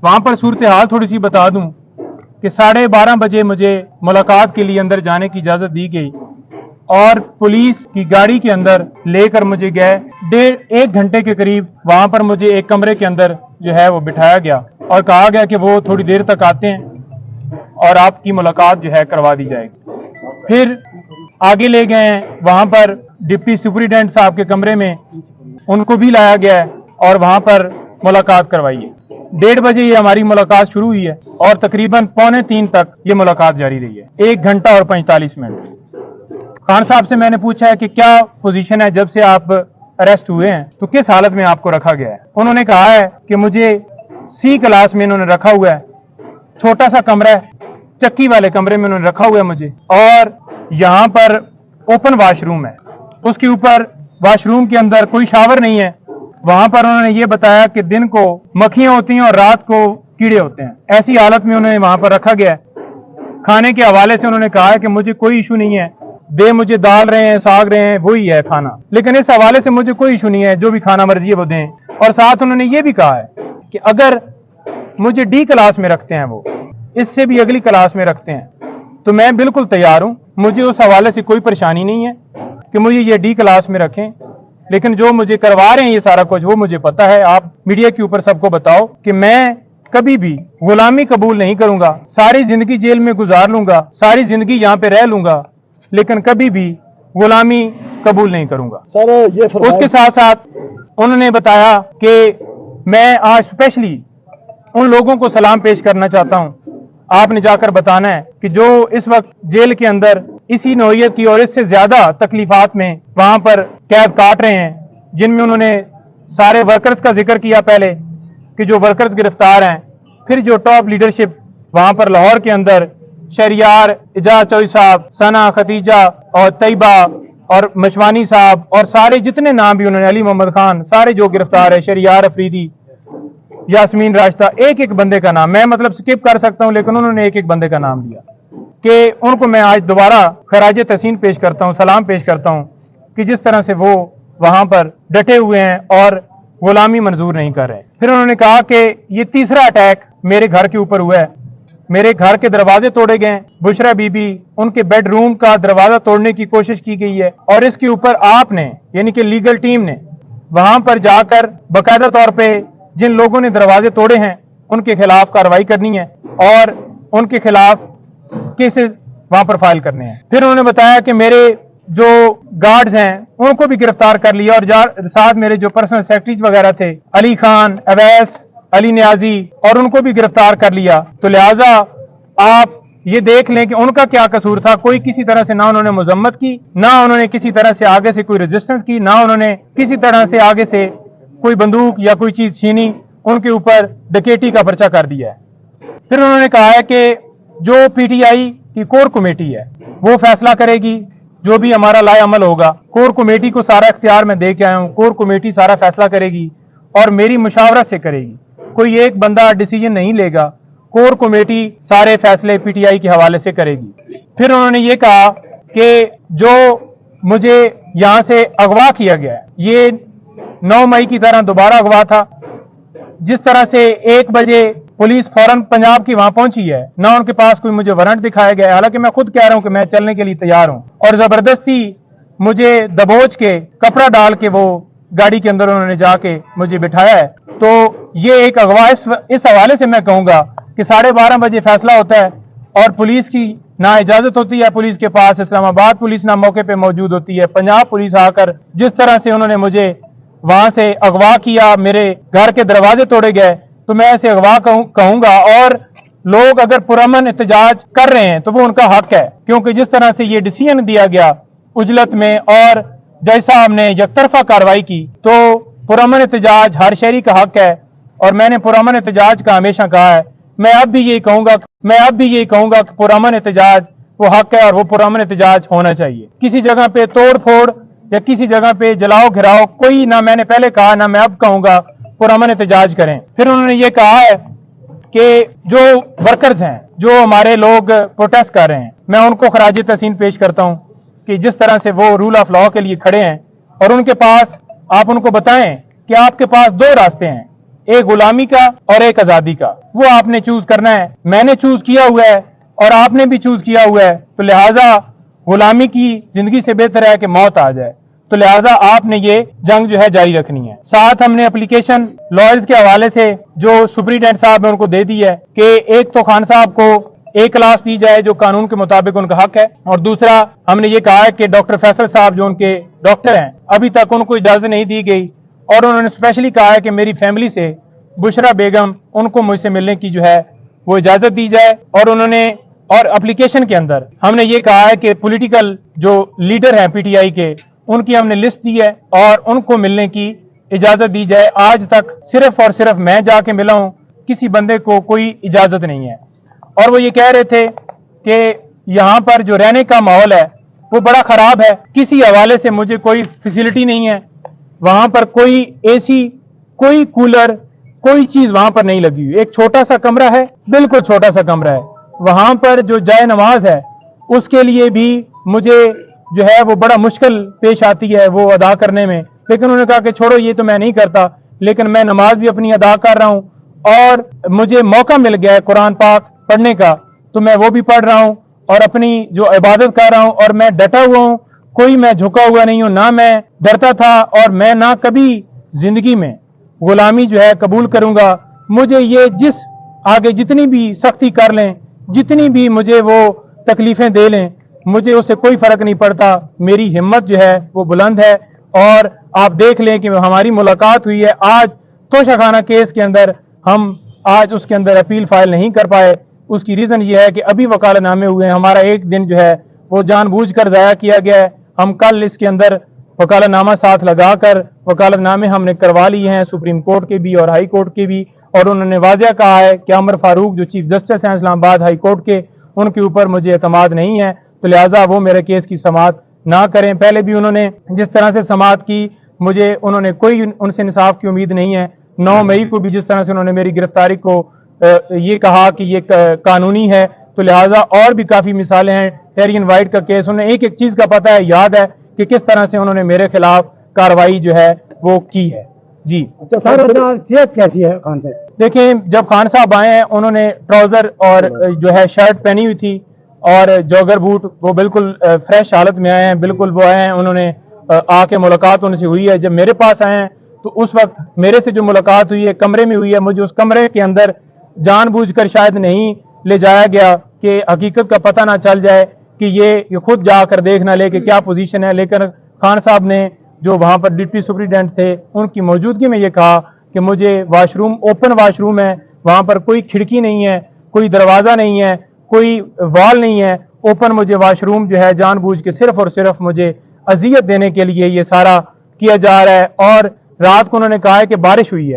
वहां पर सूरत हाल थोड़ी सी बता दूं कि 12:30 बजे मुझे मुलाकात के लिए अंदर जाने की इजाजत दी गई और पुलिस की गाड़ी के अंदर लेकर मुझे गए। 1.5 घंटे के करीब वहां पर मुझे एक कमरे के अंदर जो है वो बिठाया गया और कहा गया कि वो थोड़ी देर तक आते हैं और आपकी मुलाकात जो है करवा दी जाएगी। फिर आगे ले गए, वहां पर डिप्टी सुपरिटेंडेंट साहब के कमरे में उनको भी लाया गया है और वहां पर मुलाकात करवाई है। 1:30 बजे ये हमारी मुलाकात शुरू हुई है और तकरीबन 2:45 तक ये मुलाकात जारी रही है, 1 घंटा और 45 मिनट। खान साहब से मैंने पूछा है कि क्या पोजीशन है जब से आप अरेस्ट हुए हैं, तो किस हालत में आपको रखा गया है। उन्होंने कहा है कि मुझे C क्लास में इन्होंने रखा हुआ है, छोटा सा कमरा है, चक्की वाले कमरे में उन्होंने रखा हुआ है मुझे, और यहाँ पर ओपन वॉशरूम है, उसके ऊपर वॉशरूम के अंदर कोई शावर नहीं है। वहां पर उन्होंने ये बताया कि दिन को मक्खियां होती हैं और रात को कीड़े होते हैं, ऐसी हालत में उन्हें वहां पर रखा गया है। खाने के हवाले से उन्होंने कहा है कि मुझे कोई इशू नहीं है, दे मुझे दाल रहे हैं, साग रहे हैं, वही है खाना, लेकिन इस हवाले से मुझे कोई इशू नहीं है, जो भी खाना मर्जी है वो दें। और साथ उन्होंने ये भी कहा है कि अगर मुझे D क्लास में रखते हैं, वो इससे भी अगली क्लास में रखते हैं, तो मैं बिल्कुल तैयार हूं, मुझे उस हवाले से कोई परेशानी नहीं है कि मुझे ये D क्लास में रखें, लेकिन जो मुझे करवा रहे हैं ये सारा कुछ वो मुझे पता है। आप मीडिया के ऊपर सबको बताओ कि मैं कभी भी गुलामी कबूल नहीं करूंगा, सारी जिंदगी जेल में गुजार लूंगा, सारी जिंदगी यहाँ पे रह लूंगा, लेकिन कभी भी गुलामी कबूल नहीं करूंगा। सर ये उसके साथ साथ उन्होंने बताया कि मैं आज स्पेशली उन लोगों को सलाम पेश करना चाहता हूं, आपने जाकर बताना है कि जो इस वक्त जेल के अंदर इसी नौइयत की और इससे ज्यादा तकलीफात में वहां पर कैद काट रहे हैं, जिनमें उन्होंने सारे वर्कर्स का जिक्र किया पहले कि जो वर्कर्स गिरफ्तार हैं, फिर जो टॉप लीडरशिप वहां पर लाहौर के अंदर शहरियार, एजाज चौधरी साहब, सना, खतीजा और तैयबा और मशवानी साहब और सारे जितने नाम भी उन्होंने, अली मोहम्मद खान, सारे जो गिरफ्तार है, शहरियार अफरीदी, यास्मीन राशदा, एक एक बंदे का नाम मैं मतलब स्किप कर सकता हूं, लेकिन उन्होंने एक एक बंदे का नाम लिया कि उनको मैं आज दोबारा खराज तहसीन पेश करता हूं, सलाम पेश करता हूं कि जिस तरह से वो वहां पर डटे हुए हैं और गुलामी मंजूर नहीं कर रहे। फिर उन्होंने कहा कि ये तीसरा अटैक मेरे घर के ऊपर हुआ है, मेरे घर के दरवाजे तोड़े गए, बुशरा बीबी उनके बेडरूम का दरवाजा तोड़ने की कोशिश की गई है और इसके ऊपर आपने यानी कि लीगल टीम ने वहां पर जाकर बाकायदा तौर पे जिन लोगों ने दरवाजे तोड़े हैं उनके खिलाफ कार्रवाई करनी है और उनके खिलाफ केसेस वहां पर फाइल करने हैं। फिर उन्होंने बताया कि मेरे जो गार्ड्स हैं उनको भी गिरफ्तार कर लिया और साथ मेरे जो पर्सनल सेक्रेटरीज वगैरह थे, अली खान, अवैस, अली न्याजी, और उनको भी गिरफ्तार कर लिया। तो लिहाजा आप ये देख लें कि उनका क्या कसूर था। कोई किसी तरह से ना उन्होंने मजम्मत की, ना उन्होंने किसी तरह से आगे से कोई रेजिस्टेंस की, ना उन्होंने किसी तरह से आगे से कोई बंदूक या कोई चीज छीनी, उनके ऊपर डकैती का पर्चा कर दिया है। फिर उन्होंने कहा है कि जो पीटीआई की कोर कमेटी है वो फैसला करेगी, जो भी हमारा लाए अमल होगा। कोर कमेटी को सारा इख्तियार मैं दे के आया हूं, कोर कमेटी सारा फैसला करेगी और मेरी मुशावरत से करेगी, कोई एक बंदा डिसीजन नहीं लेगा, कोर कमेटी सारे फैसले पीटीआई के हवाले से करेगी। फिर उन्होंने ये कहा कि जो मुझे यहां से अगवा किया गया है ये 9 मई की तरह दोबारा अगवा था। जिस तरह से 1 बजे पुलिस फौरन पंजाब की वहां पहुंची है, ना उनके पास कोई मुझे वारंट दिखाया गया है, हालांकि मैं खुद कह रहा हूं कि मैं चलने के लिए तैयार हूं, और जबरदस्ती मुझे दबोच के कपड़ा डाल के वो गाड़ी के अंदर उन्होंने जाके मुझे बिठाया है। तो ये एक अगवा इस हवाले से मैं कहूंगा कि 12:30 बजे फैसला होता है और पुलिस की ना इजाजत होती है, पुलिस के पास इस्लामाबाद पुलिस ना मौके पे मौजूद होती है, पंजाब पुलिस आकर जिस तरह से उन्होंने मुझे वहां से अगवा किया, मेरे घर के दरवाजे तोड़े गए, तो मैं ऐसे अगवा कहूंगा। और लोग अगर पुरअमन एहतजाज कर रहे हैं तो वो उनका हक है, क्योंकि जिस तरह से ये डिसीजन दिया गया उजलत में और जज साहब ने यकतरफा कार्रवाई की, तो पुरअमन एहतजाज हर शहरी का हक है और मैंने पुरअमन एहतजाज का हमेशा कहा है। मैं अब भी यही कहूंगा कि पुरअमन एहतजाज वो हक है और वो पुरअमन एहतजाज होना चाहिए। किसी जगह पे तोड़ फोड़ या किसी जगह पे जलाओ घिराओ कोई ना, मैंने पहले कहा ना मैं अब कहूंगा, पुरअमन एहतजाज करें। फिर उन्होंने ये कहा है कि जो वर्कर्स हैं, जो हमारे लोग प्रोटेस्ट कर रहे हैं, मैं उनको खराज तहसीन पेश करता हूं कि जिस तरह से वो रूल ऑफ लॉ के लिए खड़े हैं और उनके पास आप उनको बताएं कि आपके पास 2 रास्ते हैं। ایک غلامی کا اور ایک آزادی کا، وہ آپ نے چوز کرنا ہے۔ میں نے چوز کیا ہوا ہے اور آپ نے بھی چوز کیا ہوا ہے، تو لہٰذا غلامی کی زندگی سے بہتر ہے کہ موت آ جائے، تو لہٰذا آپ نے یہ جنگ جو ہے جاری رکھنی ہے۔ ساتھ ہم نے اپلیکیشن لائرز کے حوالے سے جو سپرنٹینڈنٹ صاحب نے ان کو دے دی ہے کہ ایک تو خان صاحب کو ایک کلاس دی جائے جو قانون کے مطابق ان کا حق ہے، اور دوسرا ہم نے یہ کہا ہے کہ ڈاکٹر فیصل صاحب جو ان کے ڈاکٹر ہیں ابھی تک ان کو اجازت نہیں دی گئی، اور انہوں نے اسپیشلی کہا ہے کہ میری فیملی سے بشرا بیگم ان کو مجھ سے ملنے کی جو ہے وہ اجازت دی جائے، اور انہوں نے اور اپلیکیشن کے اندر ہم نے یہ کہا ہے کہ پولیٹیکل جو لیڈر ہیں پی ٹی آئی کے ان کی ہم نے لسٹ دی ہے اور ان کو ملنے کی اجازت دی جائے۔ آج تک صرف اور صرف میں جا کے ملا ہوں، کسی بندے کو کوئی اجازت نہیں ہے۔ اور وہ یہ کہہ رہے تھے کہ یہاں پر جو رہنے کا ماحول ہے وہ بڑا خراب ہے، کسی حوالے سے مجھے کوئی فیسلٹی نہیں ہے، وہاں پر کوئی اے سی، کوئی کولر، کوئی چیز وہاں پر نہیں لگی ہوئی، ایک چھوٹا سا کمرہ ہے، بالکل چھوٹا سا کمرہ ہے، وہاں پر جو جائے نماز ہے اس کے لیے بھی مجھے جو ہے وہ بڑا مشکل پیش آتی ہے وہ ادا کرنے میں، لیکن انہوں نے کہا کہ چھوڑو یہ تو میں نہیں کرتا، لیکن میں نماز بھی اپنی ادا کر رہا ہوں، اور مجھے موقع مل گیا ہے قرآن پاک پڑھنے کا تو میں وہ بھی پڑھ رہا ہوں اور اپنی جو عبادت کر رہا ہوں، اور میں ڈٹا ہوا ہوں، کوئی میں جھکا ہوا نہیں ہوں، نہ میں ڈرتا تھا اور میں نہ کبھی زندگی میں غلامی جو ہے قبول کروں گا۔ مجھے یہ جس آگے جتنی بھی سختی کر لیں، جتنی بھی مجھے وہ تکلیفیں دے لیں، مجھے اس سے کوئی فرق نہیں پڑتا، میری ہمت جو ہے وہ بلند ہے۔ اور آپ دیکھ لیں کہ ہماری ملاقات ہوئی ہے آج توشہ خانہ کیس کے اندر، ہم آج اس کے اندر اپیل فائل نہیں کر پائے، اس کی ریزن یہ ہے کہ ابھی وکالت نامے ہوئے ہیں، ہمارا ایک دن جو ہے وہ جان بوجھ کر ضائع کیا گیا ہے۔ ہم کل اس کے اندر وکالت نامہ ساتھ لگا کر وکالت نامے ہم نے کروا لیے ہیں، سپریم کورٹ کے بھی اور ہائی کورٹ کے بھی، اور انہوں نے واضح کہا ہے کہ عمر فاروق جو چیف جسٹس ہیں اسلام آباد ہائی کورٹ کے، ان کے اوپر مجھے اعتماد نہیں ہے، تو لہٰذا وہ میرے کیس کی سماعت نہ کریں۔ پہلے بھی انہوں نے جس طرح سے سماعت کی، مجھے انہوں نے کوئی ان سے انصاف کی امید نہیں ہے۔ 9 مئی کو بھی جس طرح سے انہوں نے میری گرفتاری کو یہ کہا کہ یہ قانونی ہے، تو لہٰذا اور بھی کافی مثالیں ہیں۔ ٹیرین وائٹ کا کیس انہیں ایک چیز کا پتہ ہے، یاد ہے کہ کس طرح سے انہوں نے میرے خلاف کارروائی جو ہے وہ کی ہے۔ جی صحت کیسی ہے خان صاحب؟ دیکھیں، جب خان صاحب آئے ہیں انہوں نے ٹراؤزر اور جو ہے شرٹ پہنی ہوئی تھی اور جوگر بوٹ، وہ بالکل فریش حالت میں آئے ہیں، بالکل وہ آئے ہیں، انہوں نے آ کے ملاقات ان سے ہوئی ہے۔ جب میرے پاس آئے ہیں تو اس وقت میرے سے جو ملاقات ہوئی ہے کمرے میں ہوئی ہے، مجھے اس کمرے کے اندر جان بوجھ کر شاید نہیں لے جایا گیا کہ حقیقت کا پتہ نہ چل جائے، کہ یہ خود جا کر دیکھ نہ لے کہ کیا پوزیشن ہے، لیکن خان صاحب نے جو وہاں پر ڈپٹی سپرنٹینڈنٹ تھے ان کی موجودگی میں یہ کہا کہ مجھے wash room, open wash room ہے، وہاں پر کوئی کھڑکی نہیں ہے، کوئی دروازہ نہیں ہے، کوئی وال نہیں ہے، اوپن مجھے واش روم جو ہے جان بوجھ کے صرف اور صرف مجھے اذیت دینے کے لیے یہ سارا کیا جا رہا ہے۔ اور رات کو انہوں نے کہا ہے کہ بارش ہوئی ہے،